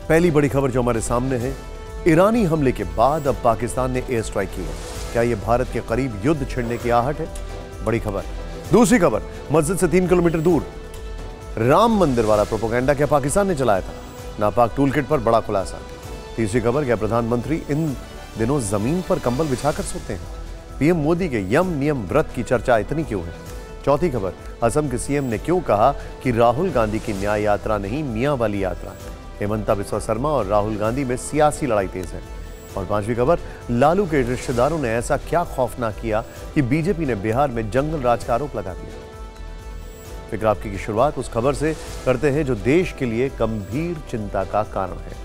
पहली बड़ी खबर जो हमारे सामने है, ईरानी हमले के बाद अब पाकिस्तान ने एयर स्ट्राइक की है। क्या यह भारत के करीब युद्ध छिड़ने की आहट है? बड़ी खबर। दूसरी खबर, मस्जिद से 3 किलोमीटर दूर राम मंदिर वाला प्रोपेगेंडा क्या पाकिस्तान ने चलाया था? नापाक टूलकिट पर बड़ा खुलासा। तीसरी खबर, क्या प्रधानमंत्री इन दिनों जमीन पर कंबल बिछाकर सोते हैं? पीएम मोदी के यम नियम व्रत की चर्चा इतनी क्यों है? चौथी खबर, असम के सीएम ने क्यों कहा कि राहुल गांधी की न्याय यात्रा नहीं मियां वाली यात्रा है? हेमंता बिस्वा शर्मा और राहुल गांधी में सियासी लड़ाई तेज है। और पांचवी खबर, लालू के रिश्तेदारों ने ऐसा क्या खौफनाक किया कि बीजेपी ने बिहार में जंगल राज का आरोप लगा दिया। फिक्र आपकी की शुरुआत उस खबर से करते हैं जो देश के लिए गंभीर चिंता का कारण है।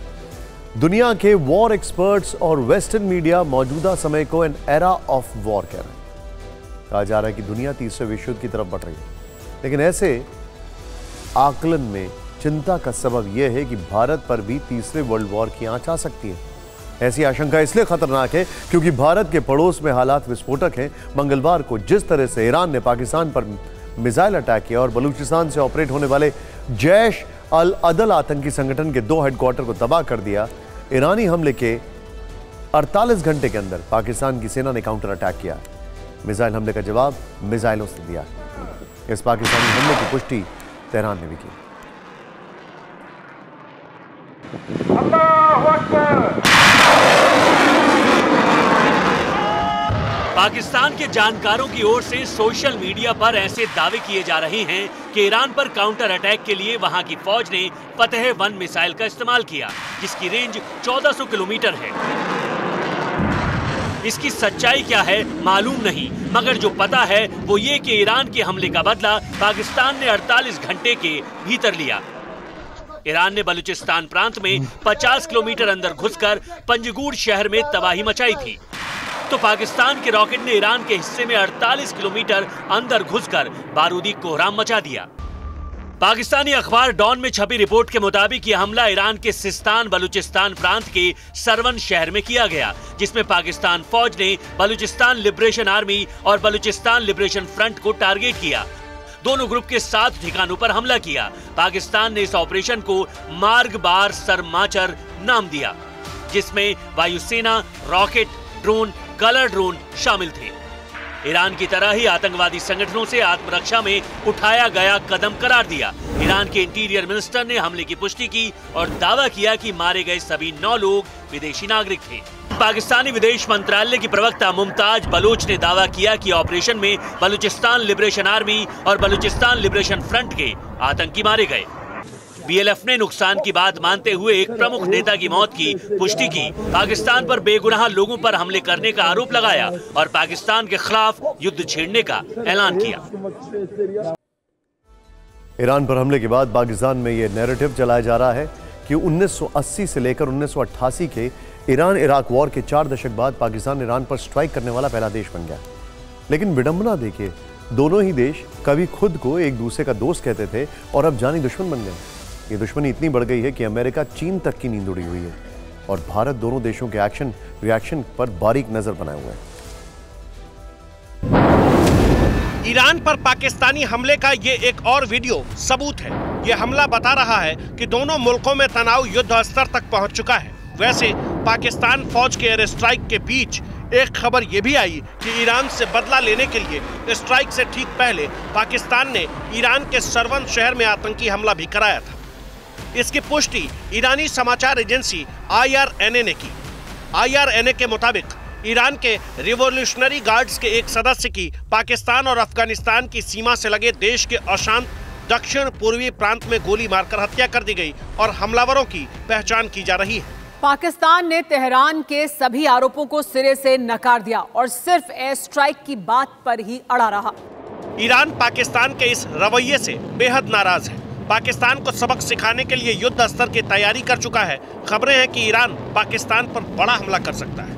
दुनिया के वॉर एक्सपर्ट्स और वेस्टर्न मीडिया मौजूदा समय को एन एरा ऑफ वॉर कह रहे हैं। कहा जा रहा है कि दुनिया तीसरे विश्व युद्ध की तरफ बढ़ रही है, लेकिन ऐसे आकलन में चिंता का सबब यह है कि भारत पर भी तीसरे वर्ल्ड वॉर की आंच आ सकती है। ऐसी आशंका इसलिए खतरनाक है क्योंकि भारत के पड़ोस में हालात विस्फोटक हैं। मंगलवार को जिस तरह से ईरान ने पाकिस्तान पर मिसाइल अटैक किया और बलूचिस्तान से ऑपरेट होने वाले जैश अल अदल आतंकी संगठन के 2 हेडक्वार्टर को तबाह कर दिया, ईरानी हमले के 48 घंटे के अंदर पाकिस्तान की सेना ने काउंटर अटैक किया। मिसाइल हमले का जवाब मिसाइलों से दिया। इस पाकिस्तानी हमले की पुष्टि तेहरान ने भी की। पाकिस्तान के जानकारों की ओर से सोशल मीडिया पर ऐसे दावे किए जा रहे हैं कि ईरान पर काउंटर अटैक के लिए वहां की फौज ने फतेह-1 मिसाइल का इस्तेमाल किया, जिसकी रेंज 1400 किलोमीटर है। इसकी सच्चाई क्या है मालूम नहीं, मगर जो पता है वो ये कि ईरान के हमले का बदला पाकिस्तान ने 48 घंटे के भीतर लिया। ईरान ने बलूचिस्तान प्रांत में 50 किलोमीटर अंदर घुसकर पंजगुर शहर में तबाही मचाई थी, तो पाकिस्तान के रॉकेट ने ईरान के हिस्से में 48 किलोमीटर अंदर घुसकर बारूदी कोहराम मचा दिया। पाकिस्तानी अखबार डॉन में छपी रिपोर्ट के मुताबिक यह हमला ईरान के सिस्तान बलूचिस्तान प्रांत के सरवन शहर में किया गया, जिसमें पाकिस्तान फौज ने बलूचिस्तान लिबरेशन आर्मी और बलूचिस्तान लिबरेशन फ्रंट को टारगेट किया। दोनों ग्रुप के 7 ठिकानों पर हमला किया। पाकिस्तान ने इस ऑपरेशन को मार्ग बार सरमाचर नाम दिया, जिसमें वायुसेना, रॉकेट, ड्रोन, कलर ड्रोन शामिल थे। ईरान की तरह ही आतंकवादी संगठनों से आत्मरक्षा में उठाया गया कदम करार दिया। ईरान के इंटीरियर मिनिस्टर ने हमले की पुष्टि की और दावा किया कि मारे गए सभी 9 लोग विदेशी नागरिक थे। पाकिस्तानी विदेश मंत्रालय की प्रवक्ता मुमताज बलोच ने दावा किया कि ऑपरेशन में बलूचिस्तान लिबरेशन आर्मी और बलूचिस्तान लिबरेशन फ्रंट के आतंकी मारे गए। बीएलएफ ने नुकसान की बात मानते हुए एक प्रमुख नेता की मौत की पुष्टि की, पाकिस्तान पर बेगुनाह लोगों पर हमले करने का आरोप लगाया और पाकिस्तान के खिलाफ युद्ध छेड़ने का ऐलान किया। ईरान पर हमले के बाद पाकिस्तान में यह नैरेटिव चलाया जा रहा है कि 1980 से लेकर 1988 के ईरान इराक वॉर के 4 दशक बाद पाकिस्तान ईरान पर स्ट्राइक करने वाला पहला देश बन गया। लेकिन विडंबना देखिए, दोनों ही देश कभी खुद को एक दूसरे का दोस्त कहते थे और अब जानी दुश्मन बन गए। ये दुश्मनी इतनी बढ़ गई है कि अमेरिका चीन तक की नींद उड़ी हुई है और भारत दोनों देशों के एक्शन रिएक्शन पर बारीक नजर बनाए हुए है। ईरान पर पाकिस्तानी हमले का ये एक और वीडियो सबूत है। ये हमला बता रहा है कि दोनों मुल्कों में तनाव युद्ध स्तर तक पहुंच चुका है। वैसे पाकिस्तान फौज के एयर स्ट्राइक के बीच एक खबर ये भी आई कि ईरान से बदला लेने के लिए स्ट्राइक से ठीक पहले पाकिस्तान ने ईरान के सरवन शहर में आतंकी हमला भी कराया था। इसकी पुष्टि ईरानी समाचार एजेंसी IRNA ने की। IRNA के मुताबिक ईरान के रिवॉल्यूशनरी गार्ड्स के एक सदस्य की पाकिस्तान और अफगानिस्तान की सीमा से लगे देश के अशांत दक्षिण पूर्वी प्रांत में गोली मारकर हत्या कर दी गई और हमलावरों की पहचान की जा रही है। पाकिस्तान ने तेहरान के सभी आरोपों को सिरे से नकार दिया और सिर्फ एयर स्ट्राइक की बात पर ही अड़ा रहा। ईरान पाकिस्तान के इस रवैये से बेहद नाराज है। पाकिस्तान को सबक सिखाने के लिए युद्ध स्तर की तैयारी कर चुका है। खबरें हैं कि ईरान पाकिस्तान पर बड़ा हमला कर सकता है।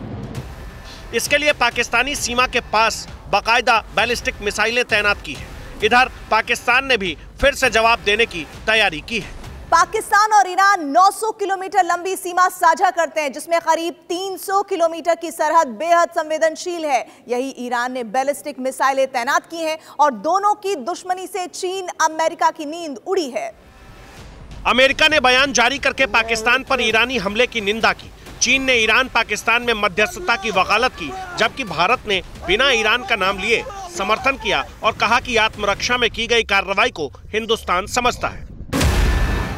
इसके लिए पाकिस्तानी सीमा के पास बाकायदा बैलिस्टिक मिसाइलें तैनात की है। इधर पाकिस्तान ने भी फिर से जवाब देने की तैयारी की है। पाकिस्तान और ईरान 900 किलोमीटर लंबी सीमा साझा करते हैं, जिसमें करीब 300 किलोमीटर की सरहद बेहद संवेदनशील है। यही ईरान ने बैलिस्टिक मिसाइलें तैनात की हैं और दोनों की दुश्मनी से चीन अमेरिका की नींद उड़ी है। अमेरिका ने बयान जारी करके पाकिस्तान पर ईरानी हमले की निंदा की। चीन ने ईरान पाकिस्तान में मध्यस्थता की वकालत की, जबकि भारत ने बिना ईरान का नाम लिए समर्थन किया और कहा कि आत्मरक्षा में की गई कार्रवाई को हिंदुस्तान समझता है।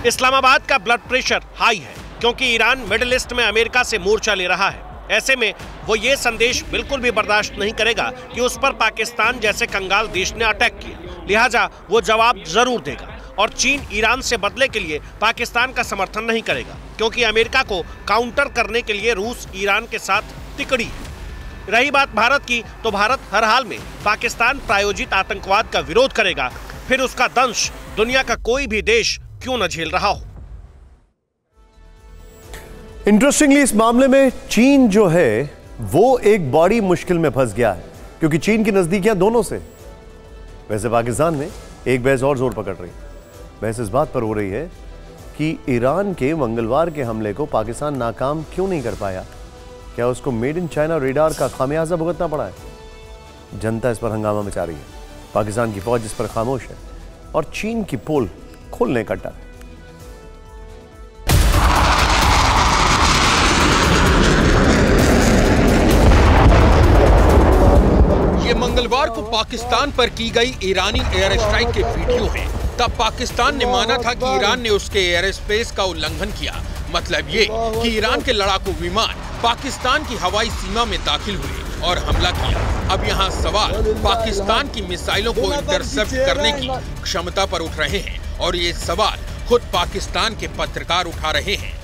इस्लामाबाद का ब्लड प्रेशर हाई है क्योंकि ईरान मिडिल ईस्ट में अमेरिका से मोर्चा ले रहा है। ऐसे में वो ये संदेश बिल्कुल भी बर्दाश्त नहीं करेगा कि उस पर पाकिस्तान जैसे कंगाल देश ने अटैक किया, लिहाजा वो जवाब जरूर देगा। और चीन ईरान से बदले के लिए पाकिस्तान का समर्थन नहीं करेगा, क्योंकि अमेरिका को काउंटर करने के लिए रूस ईरान के साथ तिकड़ी है। रही बात भारत की, तो भारत हर हाल में पाकिस्तान प्रायोजित आतंकवाद का विरोध करेगा, फिर उसका दंश दुनिया का कोई भी देश क्यों न झेल रहा हो। इंटरेस्टिंगली इस मामले में चीन जो है वो एक बड़ी मुश्किल में फंस गया है, क्योंकि चीन की नजदीकियां दोनों से। वैसे पाकिस्तान में एक बहस और जोर पकड़ रही है। बहस इस बात पर हो रही है कि ईरान के मंगलवार के हमले को पाकिस्तान नाकाम क्यों नहीं कर पाया। क्या उसको मेड इन चाइना रेडार का खामियाजा भुगतना पड़ा है? जनता इस पर हंगामा मचा रही है। पाकिस्तान की फौज इस पर खामोश है और चीन की पोल खोलने का डर है। ये मंगलवार को पाकिस्तान पर की गई ईरानी एयर स्ट्राइक के वीडियो हैं। तब पाकिस्तान ने माना था कि ईरान ने उसके एयर स्पेस का उल्लंघन किया। मतलब ये कि ईरान के लड़ाकू विमान पाकिस्तान की हवाई सीमा में दाखिल हुए और हमला किया। अब यहाँ सवाल पाकिस्तान की मिसाइलों को इंटरसेप्ट करने की क्षमता पर उठ रहे हैं और ये सवाल खुद पाकिस्तान के पत्रकार उठा रहे हैं।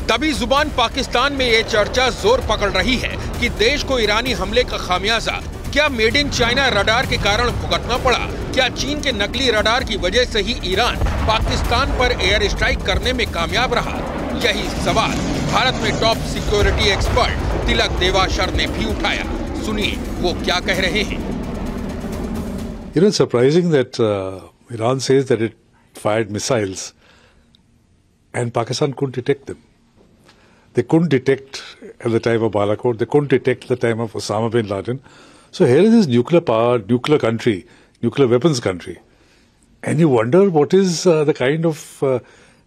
तभी जुबान पाकिस्तान में ये चर्चा जोर पकड़ रही है कि देश को ईरानी हमले का खामियाजा क्या मेड इन चाइना रडार के कारण भुगतना पड़ा? क्या चीन के नकली रडार की वजह से ही ईरान पाकिस्तान पर एयर स्ट्राइक करने में कामयाब रहा? यही सवाल भारत में टॉप सिक्योरिटी एक्सपर्ट तिलक देवाशर ने भी उठाया। सुनिए वो क्या कह रहे हैं। You know, it's surprising that Iran says that it fired missiles and Pakistan couldn't detect them. They couldn't detect at the time of Balakot. They couldn't detect at the time of Osama bin Laden. So here is this nuclear power, nuclear country, nuclear weapons country. And you wonder what is the kind of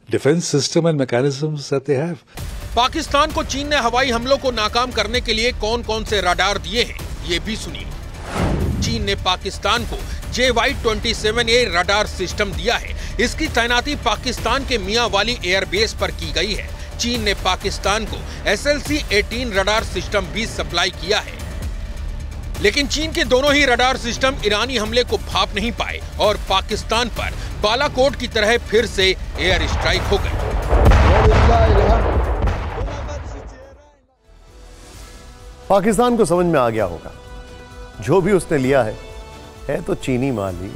defense system and mechanisms that they have. Pakistan को चीन ने हवाई हमलों को नाकाम करने के लिए कौन कौन से रडार दिए हैं, ये भी सुनिए। चीन ने पाकिस्तान को JY-27A रडार सिस्टम दिया है। इसकी तैनाती पाकिस्तान के मियांवाली एयरबेस पर की गई है। चीन ने पाकिस्तान को SLC-18 रडार सिस्टम भी सप्लाई किया है। लेकिन चीन के दोनों ही रडार सिस्टम ईरानी हमले को भांप नहीं पाए और पाकिस्तान पर बालाकोट की तरह फिर से एयर स्ट्राइक हो गई। पाकिस्तान को समझ में आ गया होगा, जो भी उसने लिया है तो चीनी माल ही।